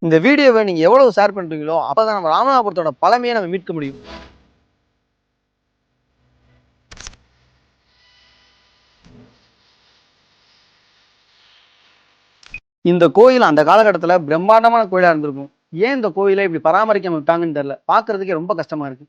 இந்த வீடியோவை நீங்க எவ்வளவு ஷேர் பண்றீங்களோ அப்பதான் நம்ம ராமநாதபுரத்தோட பழமையை நம்ம மீட்க முடியும். இந்த கோயில் அந்த காலகட்டத்துல பிரம்மாண்டமான கோயிலா இருந்திருக்கும். ஏன் இந்த கோயிலை இப்படி பராமரிக்காம விட்டாங்கன்னு தெரியல. பாக்குறதுக்கே ரொம்ப கஷ்டமா இருக்கு.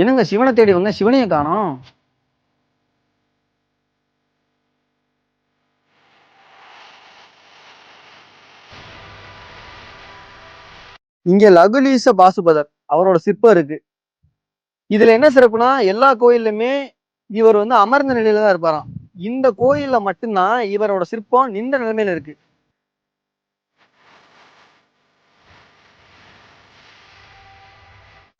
என்னங்க சிவனை தேடி வந்தேன், சிவனையை காணோம். இங்க லகுலீச பாசுபதர் அவரோட சிற்பம் இருக்கு. இதுல என்ன சிறப்புனா எல்லா கோயிலுமே இவர் அமர்ந்த நிலையில தான் இருப்பாராம். இந்த கோயில்ல மட்டும்தான் இவரோட சிற்பம் நின்ற நிலைமையில இருக்கு.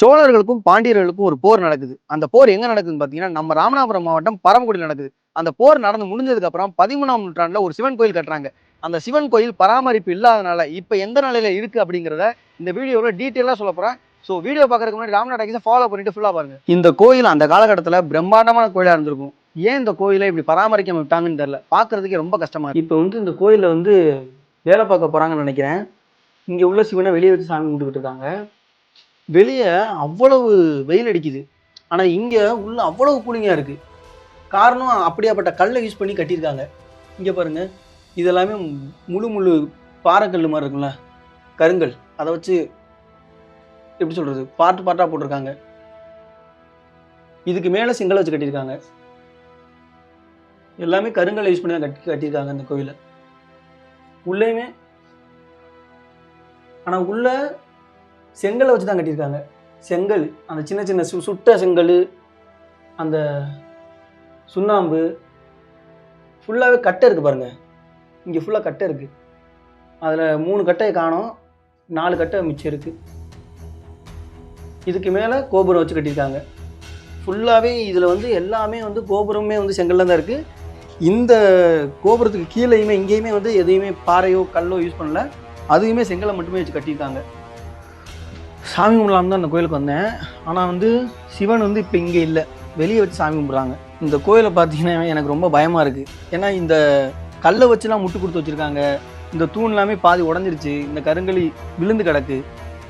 சோழர்களுக்கும் பாண்டியர்களுக்கும் ஒரு போர் நடக்குது. அந்த போர் எங்க நடக்குதுன்னு பாத்தீங்கன்னா நம்ம ராமநாதபுரம் மாவட்டம் பரமக்குடியில் நடக்குது. அந்த போர் நடந்து முடிஞ்சதுக்கு அப்புறம் 13ஆம் நூற்றாண்டுல ஒரு சிவன் கோயில் கட்டுறாங்க. அந்த சிவன் கோயில் பராமரிப்பு இல்லாதனால இப்ப எந்த நிலையில இருக்கு அப்படிங்கிறத இந்த வீடியோல டீட்டெயிலா சொல்ல போறேன். ஸோ வீடியோ பார்க்கறதுக்கு முன்னாடி ராமநாத ஃபாலோ பண்ணிட்டு ஃபுல்லா பாருங்க. இந்த கோயில் அந்த காலகட்டத்துல பிரம்மாண்டமான கோயிலா இருந்திருக்கும். ஏன் இந்த கோயிலை இப்படி பராமரிக்காம விட்டாங்கன்னு தெரியல. பாக்குறதுக்கே ரொம்ப கஷ்டமா இருக்கு. இப்போ இந்த கோயில வேலை பார்க்க போறாங்கன்னு நினைக்கிறேன். இங்க உள்ள சிவனை வெளியே வச்சு சாமி கும்பிட்டுக்கிட்டு இருக்காங்க. வெளியே அவ்வளவு வெயில் அடிக்குது. ஆனா இங்க உள்ள அவ்வளவு கூலிங்கா இருக்கு. காரணம் அப்படியாப்பட்ட கல்லை யூஸ் பண்ணி கட்டியிருக்காங்க. இங்க பாருங்க, இதெல்லாமே முழு முழு பாறைக்கல் மாதிரி இருக்குல்ல, கருங்கல். அதை வச்சு எப்படி சொல்றது, பார்ட்டு பார்ட்டா போட்டிருக்காங்க. இதுக்கு மேல செங்கல் வச்சு கட்டியிருக்காங்க. எல்லாமே கருங்கல் யூஸ் பண்ணி தான் கட்டியிருக்காங்க இந்த கோயிலை. உள்ளேயுமே ஆனா உள்ள செங்கலை வச்சு தான் கட்டியிருக்காங்க. செங்கல், அந்த சின்ன சின்ன சுட்ட செங்கல், அந்த சுண்ணாம்பு, ஃபுல்லாகவே கட்டை இருக்குது பாருங்க. இங்கே ஃபுல்லாக கட்டை இருக்குது. அதில் 3 கட்டையை காணோம், 4 கட்டை மிச்சம் இருக்குது. இதுக்கு மேலே கோபுரம் வச்சு கட்டியிருக்காங்க. ஃபுல்லாகவே இதில் எல்லாமே கோபுரமே செங்கல்ல தான் இருக்குது. இந்த கோபுரத்துக்கு கீழேயுமே இங்கேயுமே எதையுமே பாறையோ கல்லோ யூஸ் பண்ணல. அதுவுமே செங்கலை மட்டுமே வச்சு கட்டியிருக்காங்க. சாமி கும்பிடலாம் தான் அந்த கோயிலுக்கு வந்தேன். ஆனால் சிவன் இப்போ இங்கே இல்லை, வெளியே வச்சு சாமி கும்பிட்றாங்க. இந்த கோயிலை பார்த்தீங்கன்னா எனக்கு ரொம்ப பயமாக இருக்குது. ஏன்னா இந்த கல்லை வச்சுலாம் முட்டு கொடுத்து வச்சுருக்காங்க. இந்த தூண் எல்லாமே பாதி உடஞ்சிருச்சு. இந்த கருங்கலி விழுந்து கிடக்கு.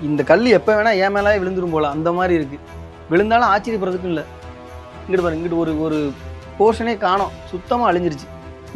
இந்த கல் எப்போ வேணால் ஏன் மேலே விழுந்துரும் போல் அந்த மாதிரி இருக்குது. விழுந்தாலும் ஆச்சரியப்படுறதுக்கும் இல்லை. இங்கிட்டு பாருங்க, இங்கிட்டு ஒரு போர்ஷனே காணோம், சுத்தமாக அழிஞ்சிருச்சு.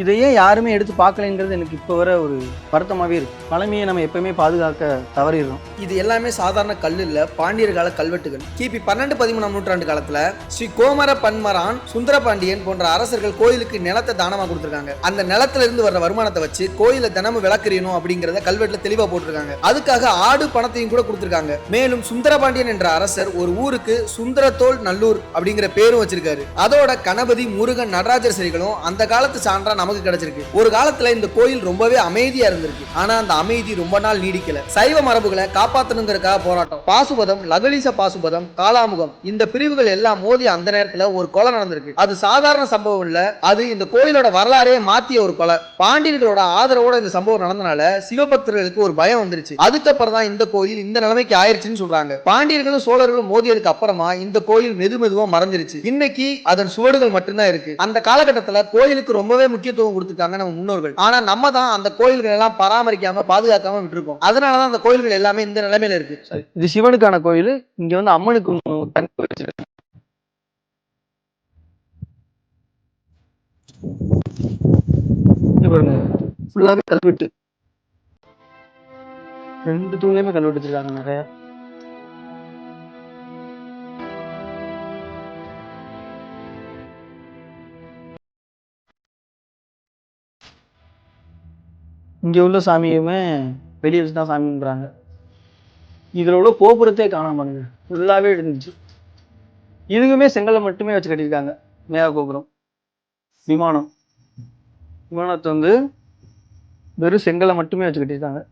இதையே யாருமே எடுத்து பார்க்கலைங்கிறது எனக்கு இப்போ வர ஒரு வருத்தமாகவே இருக்குது. பழமையை நம்ம எப்பவுமே பாதுகாக்க தவறிடுறோம். இது எல்லாமே சாதாரண கல் இல்லை, பாண்டியர் கால கல்வெட்டுகள். கிபி 12-13ஆம் நூற்றாண்டு காலத்தில் ஸ்ரீ கோமர பன்மரான், சுந்தரபாண்டியன் போன்ற அரசர்கள் கோயிலுக்கு நிலத்தை தானமாக கொடுத்துருக்காங்க. அந்த நிலத்துல இருந்து வர்ற வருமானத்தை வச்சு கோயிலை தினமும் விளக்கறியணும் அப்படிங்கிறத கல்வெட்டுல தெளிவாக போட்டிருக்காங்க. அதுக்காக ஆடு பணத்தையும் கூட கொடுத்துருக்காங்க. மேலும் சுந்தரபாண்டியன் என்ற அரசர் ஒரு ஊருக்கு சுந்தரத்தோல் நல்லூர் அப்படிங்கிற பேரும் வச்சிருக்காரு. அதோட கணபதி, முருகன், நடராஜர் சிலைகளும் அந்த காலத்து சான்றா நமக்கு கிடைச்சிருக்கு. ஒரு காலத்துல இந்த கோயில் ரொம்பவே அமைதியா இருந்திருக்கு. ஆனா அந்த அமைதி ரொம்ப நாள் நீடிக்கல. சைவ மரபுகளை காப்பாற்றணுங்கிறதுக்காக போராட்டம். பாசுபதம், லகுலீச பாசுபதம், காலாமுகம், இந்த பிரிவுகள் எல்லாம் மோதி அந்த நேரத்துல ஒரு கொலை நடந்திருக்கு. அது சாதாரண சம்பவம் இல்ல, அது இந்த கோயிலோட வரலாறே மாத்திய ஒரு கொலை. பாண்டியர்களோட ஆதரவோட இந்த சம்பவம் நடந்தனால சிவபக்தர்களுக்கு ஒரு பயம் வந்துருச்சு. அதுக்கப்புறம் தான் இந்த கோயில் இந்த நிலைமைக்கு ஆயிருச்சுன்னு சொல்றாங்க. பாண்டியர்களும் சோழர்களும் மோதியதுக்கு அப்புறமா இந்த கோயில் மெதுவா மறைஞ்சிருச்சு. இன்னைக்கு அதன் சுவடுகள் மட்டும்தான் இருக்கு. அந்த காலகட்டத்தில் கோயிலுக்கு ரொம்பவே முக்கியத்துவம் கொடுத்துருக்காங்க நம்ம முன்னோர்கள். ஆனா நம்ம தான் அந்த கோயில்கள் எல்லாம் பராமரிக்காம பாதுகாக்காம விட்டுருக்கோம். அதனாலதான் அந்த கோயில்கள் எல்லாமே இந்த நிலைமையில இருக்கு. இது சிவனுக்கான கோயில். இங்க அம்மனுக்கு தனி கோயில். ஃபுல்லாவே கல்வெட்டு. 2 தூண்லயுமே கல்வெட்டு வச்சிருக்காங்க நிறைய. இங்க உள்ள சாமியுமே வெளியே வச்சுதான் சாமி கும்பிடுறாங்க. இதுல உள்ள கோபுரத்தை காணாம பாருங்க, ஃபுல்லாவே இருந்துச்சு. இதுக்குமே செங்கலை மட்டுமே வச்சு கட்டியிருக்காங்க. மேக கோபுரம். விமானத்தை வெறும் செங்கலை மட்டுமே வச்சு கட்டியிருக்காங்க.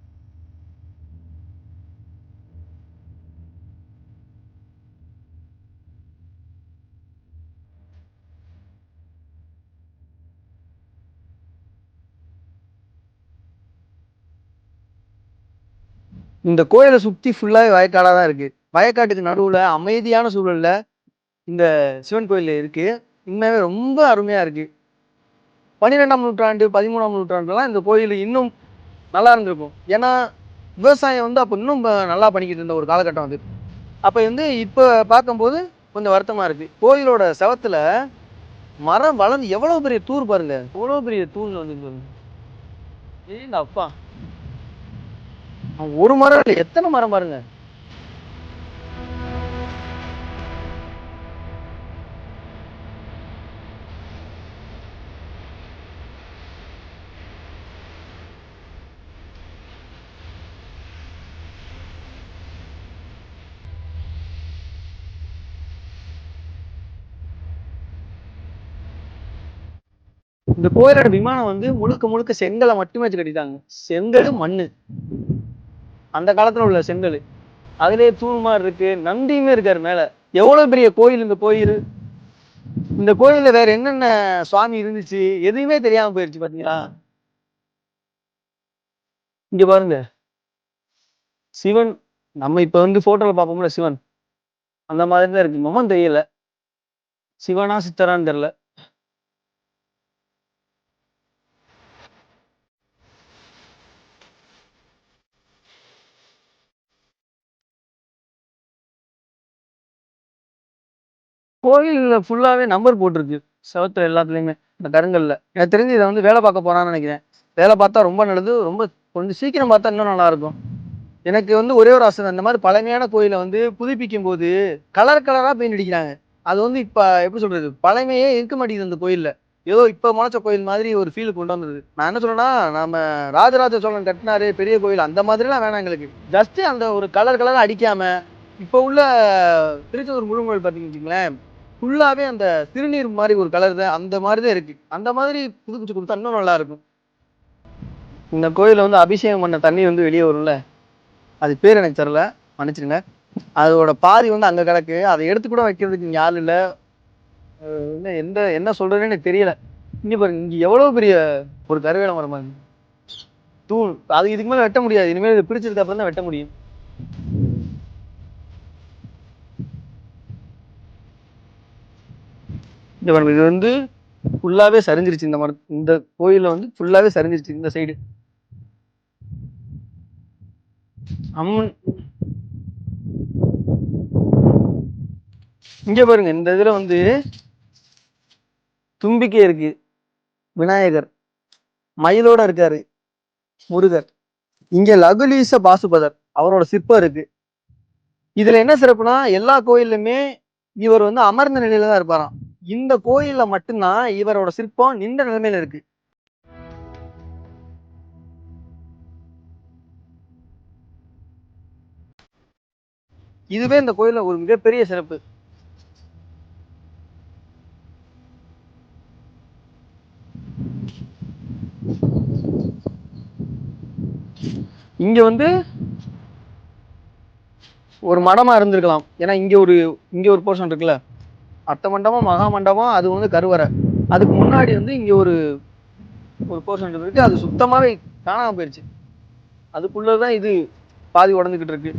இந்த கோயிலை சுற்றி ஃபுல்லாகவே வயக்காடாக தான் இருக்குது. வயக்காட்டுக்கு நடுவில் அமைதியான சூழலில் இந்த சிவன் கோயில் இருக்குது. உண்மையாகவே ரொம்ப அருமையாக இருக்குது. 12ஆம் நூற்றாண்டு 13ஆம் நூற்றாண்டுலாம் இந்த கோயில் இன்னும் நல்லா இருந்திருக்கும். ஏன்னா விவசாயம் வந்து அப்போ இன்னும் நல்லா பண்ணிக்கிட்டு இருந்த ஒரு காலகட்டம் அது. அப்போ வந்து இப்போ பார்க்கும்போது கொஞ்சம் வருத்தமாக இருக்குது. கோயிலோட செவத்தில் மரம் வளர்ந்து எவ்வளோ பெரிய தூர் பாருங்க, எவ்வளோ பெரிய தூர் வந்து பாருங்க. ஏங்க அப்பா, ஒரு மரம் இல்லை, எத்தனை மரம் பாருங்க. இந்த கோயிலோட விமானம் வந்து முழுக்க முழுக்க செங்கலை மட்டுமே வச்சு கட்டிட்டாங்க. செங்கல் மண்ணு, அந்த காலத்துல உள்ள செங்கல். அதுலயே தூண் மாதிரி இருக்கு, நந்தியுமே இருக்காரு மேல. எவ்வளவு பெரிய கோயில் இந்த கோயில். இந்த கோயில்ல வேற என்னென்ன சுவாமி இருந்துச்சு எதுவுமே தெரியாம போயிருச்சு பாத்தீங்களா. இங்க பாருங்க, சிவன் நம்ம இப்ப வந்து போட்டோல பார்ப்போம்ல சிவன், அந்த மாதிரி தான் இருக்கு. முகம் தெரியல, சிவனா சித்தரான்னு தெரியல. கோயில்ல ஃபுல்லாவே நம்பர் போட்டிருக்கு செவத்துல எல்லாத்துலயுமே, இந்த கருங்கல்ல. எனக்கு தெரிஞ்சு இதை வந்து வேலை பார்க்க போறான்னு நினைக்கிறேன். வேலை பார்த்தா ரொம்ப நல்லது, ரொம்ப கொஞ்சம் சீக்கிரம் பார்த்தா இன்னும் நல்லா இருக்கும். எனக்கு வந்து ஒரே ஒரு ஆசை தான், இந்த மாதிரி பழமையான கோயிலை வந்து புதுப்பிக்கும் போது கலர் கலரா பெயிண்ட் அடிக்கிறாங்க. அது வந்து இப்ப எப்படி சொல்றது, பழமையே இருக்க மாட்டேங்குது அந்த கோயில்ல. ஏதோ இப்ப முளைச்ச கோயில் மாதிரி ஒரு ஃபீல் கொண்டு வந்தது. நான் என்ன சொல்றேன்னா, நம்ம ராஜராஜ சோழன் கட்டினாரு பெரிய கோயில், அந்த மாதிரிலாம் வேணாம் எங்களுக்கு. ஜஸ்ட் அந்த ஒரு கலர் கலரா அடிக்காம, இப்ப உள்ள திருச்செந்தூர் முருகன் கோயில் பார்த்தீங்கன்னு வச்சுங்களேன், ஃபுல்லாவே அந்த திருநீர் மாதிரி ஒரு கலர் தான், அந்த மாதிரி தான் இருக்கு. அந்த மாதிரி புதுப்பிச்சு கொடுத்தா இன்னும் நல்லா இருக்கும். இந்த கோயில வந்து அபிஷேகம் பண்ண தண்ணி வந்து வெளியே வரும்ல, அது பேர் எனக்கு தெரியல, மன்னிச்சிருங்க. அதோட பாதி வந்து அங்க கிடக்கு, அதை எடுத்து கூட வைக்கிறதுக்கு இங்க ஆள் இல்ல. என்ன சொல்றதுன்னு எனக்கு தெரியல. இங்க பாருங்க, இங்க எவ்வளவு பெரிய ஒரு கருவேல மரம் பாருங்க, தூள். அது இதுக்கு மேல வெட்ட முடியாது, இனிமேல் இதை பிரிச்சதுக்கு அப்புறம் தான் வெட்ட முடியும். இந்த பாருங்க, இது வந்து ஃபுல்லாவே சரிஞ்சிருச்சு. இந்த மரம், இந்த கோயில வந்து ஃபுல்லாவே சரிஞ்சிருச்சு இந்த சைடு. அம்மன் இங்க பாருங்க, இந்த இதுல வந்து தும்பிக்கை இருக்கு, விநாயகர் மயிலோட இருக்காரு, முருகர். இங்க லகுலீச பாசுபதர் அவரோட சிற்பம் இருக்கு. இதுல என்ன சிறப்புனா, எல்லா கோயிலுமே இவர் வந்து அமர்ந்த நிலையில தான் இருப்பாராம். இந்த கோயில்ல மட்டும்தான் இவரோட சிற்பம் நின்ற நிலைமையில இருக்கு. இதுவே இந்த கோயில்ல ஒரு மிகப்பெரிய சிறப்பு. இங்க வந்து ஒரு மடமா இருந்திருக்கலாம். ஏன்னா இங்க ஒரு போர்ஷன் இருக்குல்ல, அர்த்த மண்டபம் மகா மண்டபம், அது வந்து கருவறை. அதுக்கு முன்னாடி வந்து இங்க ஒரு ஒரு போர்ஷன் இருக்கு, அது சுத்தமாவே காணாம போயிருச்சு. அதுக்குள்ளதான் இது பாதி உடஞ்சுக்கிட்டு இருக்கு.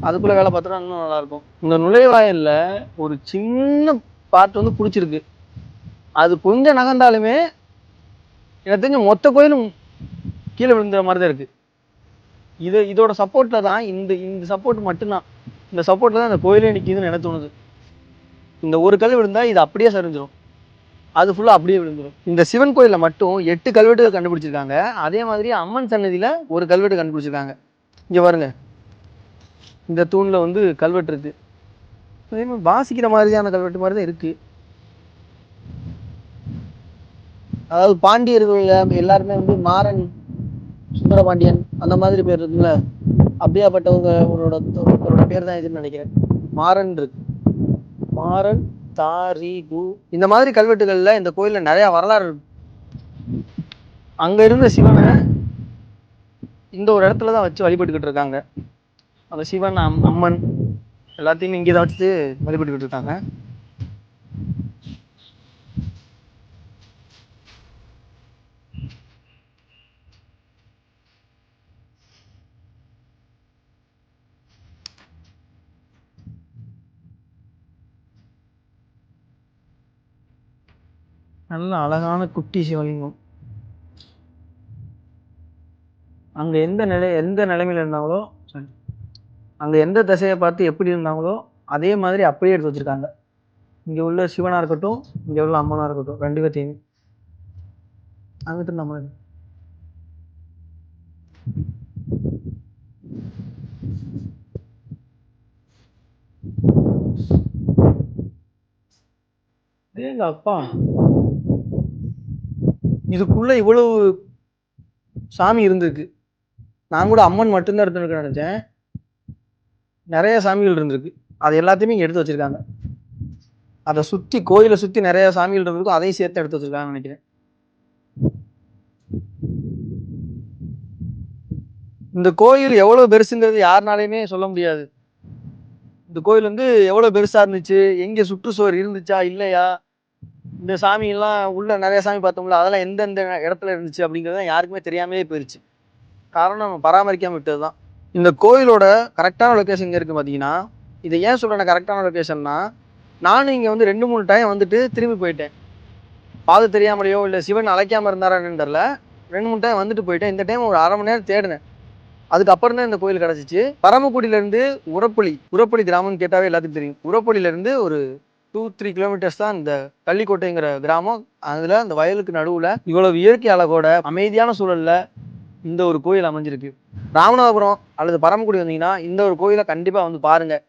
அதுக்குள்ள வேலை பார்த்தா இன்னும் நல்லா இருக்கும். இந்த நுழைவாயில்ல ஒரு சின்ன பார்ட் வந்து பிடிச்சிருக்கு. அது கொஞ்சம் நகர்ந்தாலுமே எனக்கு தெரிஞ்ச மொத்த கோயிலும் கீழே விழுந்துற மாதிரி தான் இருக்கு. இதோட சப்போர்ட்ல தான், இந்த சப்போர்ட் மட்டும்தான், இந்த சப்போர்ட்ல தான் இந்த கோயிலே நிற்கிதுன்னு எனக்கு தோணுது. இந்த ஒரு கல் விழுந்தா இது அப்படியே சரிஞ்சிடும், அது ஃபுல்லா அப்படியே விழுந்துடும். இந்த சிவன் கோயில்ல மட்டும் 8 கல்வெட்டுகள் கண்டுபிடிச்சிருக்காங்க. அதே மாதிரி அம்மன் சன்னதியில ஒரு கல்வெட்டு கண்டுபிடிச்சிருக்காங்க. இங்க பாருங்க, இந்த தூண்ல வந்து கல்வெட்டு இருக்கு. அதே மாதிரி வாசிக்கிற மாதிரியான கல்வெட்டு மாதிரி தான் இருக்கு. அதாவது பாண்டியர்கள் எல்லாருமே வந்து மாறன், சுந்தரபாண்டியன் அந்த மாதிரி பேர் இருக்குல்ல, அப்படியாப்பட்டவங்களோட பேர் தான் இதுன்னு நினைக்கிறேன். மாறன் இருக்கு, மாறன் தாரி கு, இந்த மாதிரி கல்வெட்டுகள்ல இந்த கோயில்ல நிறைய வரலாறு இருக்கு. அங்க இருந்த சிவனை இந்த ஒரு இடத்துலதான் வச்சு வழிபட்டுக்கிட்டு இருக்காங்க. அந்த சிவன் அம்மன் எல்லாத்தையுமே இங்கேதான் வச்சு வழிபட்டுக்கிட்டு இருக்காங்க. நல்ல அழகான குட்டி சிவலிங்கம். அங்கே எந்த நிலைமையில் இருந்தாங்களோ, அங்கே எந்த திசையை பார்த்து எப்படி இருந்தாங்களோ அதே மாதிரி அப்படியே எடுத்து வச்சுருக்காங்க. இங்கே உள்ள சிவனாக இருக்கட்டும், இங்கே உள்ள அம்மனாக இருக்கட்டும், 2 பேர்த்தையுமே. அங்கிட்டு நம்ம எங்க அப்பா இதுக்குள்ள இவ்வளவு சாமி இருந்திருக்கு. நான் கூட அம்மன் மட்டும்தான் இருந்திருக்கு நினைச்சேன். நிறைய சாமிகள் இருந்திருக்கு. அது எல்லாத்தையுமே இங்கே எடுத்து வச்சிருக்காங்க. அதை சுற்றி கோயிலை சுற்றி நிறைய சாமிகள் இருந்திருக்கும், அதையும் சேர்த்து எடுத்து வச்சிருக்காங்கன்னு நினைக்கிறேன். இந்த கோயில் எவ்வளவு பெருசுங்கிறது யாருனாலையுமே சொல்ல முடியாது. இந்த கோயில் வந்து எவ்வளவு பெருசா இருந்துச்சு, எங்க சுற்றுச்சுவர் இருந்துச்சா இல்லையா, இந்த சாமி எல்லாம் உள்ள நிறைய சாமி பார்த்தோம்ல அதெல்லாம் எந்தெந்த இடத்துல இருந்துச்சு அப்படிங்கிறது யாருக்குமே தெரியாமலே போயிருச்சு. காரணம் நம்ம பராமரிக்காம விட்டதுதான். இந்த கோயிலோட கரெக்டான லொக்கேஷன் இங்கே இருக்குது பார்த்தீங்கன்னா, இதை ஏன் சொல்கிறேன் கரெக்டான லொக்கேஷன்னா, நானும் இங்கே வந்து 2-3 டைம் வந்துட்டு திரும்பி போயிட்டேன். பாது தெரியாமலையோ இல்லை சிவன் அழைக்காமல் இருந்தாரான்னு தெரில, 2-3 டைம் வந்துட்டு போயிட்டேன். இந்த டைம் ஒரு 1/2 மணி நேரம் தேடினேன். அதுக்கப்புறம் தான் இந்த கோயில் கிடச்சிச்சு. பரமக்குடியிலேருந்து உரப்பள்ளி கிராமம்னு கேட்டாவே எல்லாத்துக்கும் தெரியும். உரப்பள்ளியிலேருந்து ஒரு 2-3 கிலோமீட்டர்ஸ் தான் இந்த கள்ளிக்கோட்டைங்கிற கிராமம். அதில் அந்த வயலுக்கு நடுவில் இவ்வளவு இயற்கை அழகோட அமைதியான சூழலில் இந்த ஒரு கோயில் அமைஞ்சிருக்கு. ராமநாதபுரம் அல்லது பரமக்குடி வந்தீங்கன்னா இந்த ஒரு கோயிலை கண்டிப்பாக வந்து பாருங்கள்.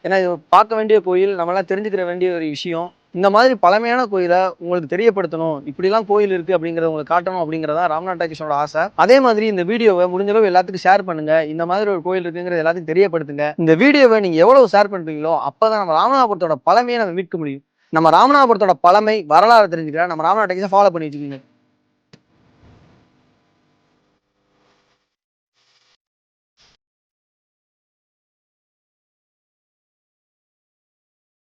ஏன்னா இது பார்க்க வேண்டிய கோயில், நம்மளாம் தெரிஞ்சுக்கிற வேண்டிய ஒரு விஷயம். இந்த மாதிரி பழமையான கோயிலை உங்களுக்கு தெரியப்படுத்தணும், இப்படிலாம் கோயில் இருக்குது அப்படிங்கிறத உங்களுக்கு காட்டணும் அப்படிங்கிறதா ராம்நாத் டாக்கீஸோட ஆசை. அதே மாதிரி இந்த வீடியோவை முடிஞ்சளவு எல்லாத்துக்கும் ஷேர் பண்ணுங்கள். இந்த மாதிரி ஒரு கோயில் இருக்குங்கிறது எல்லாத்துக்கும் தெரியப்படுத்துங்க. இந்த வீடியோவை நீங்கள் எவ்வளவு ஷேர் பண்ணுறீங்களோ அப்போ தான் நம்ம ராமநாதபுரத்தோட பழமையை நம்ம மீட்க முடியும். நம்ம ராமநாதபுரத்தோட பழமை வரலாறு தெரிஞ்சுக்கிற நம்ம ராம்நாத் டாக்கீஸை ஃபாலோ பண்ணி வச்சுக்கோங்க.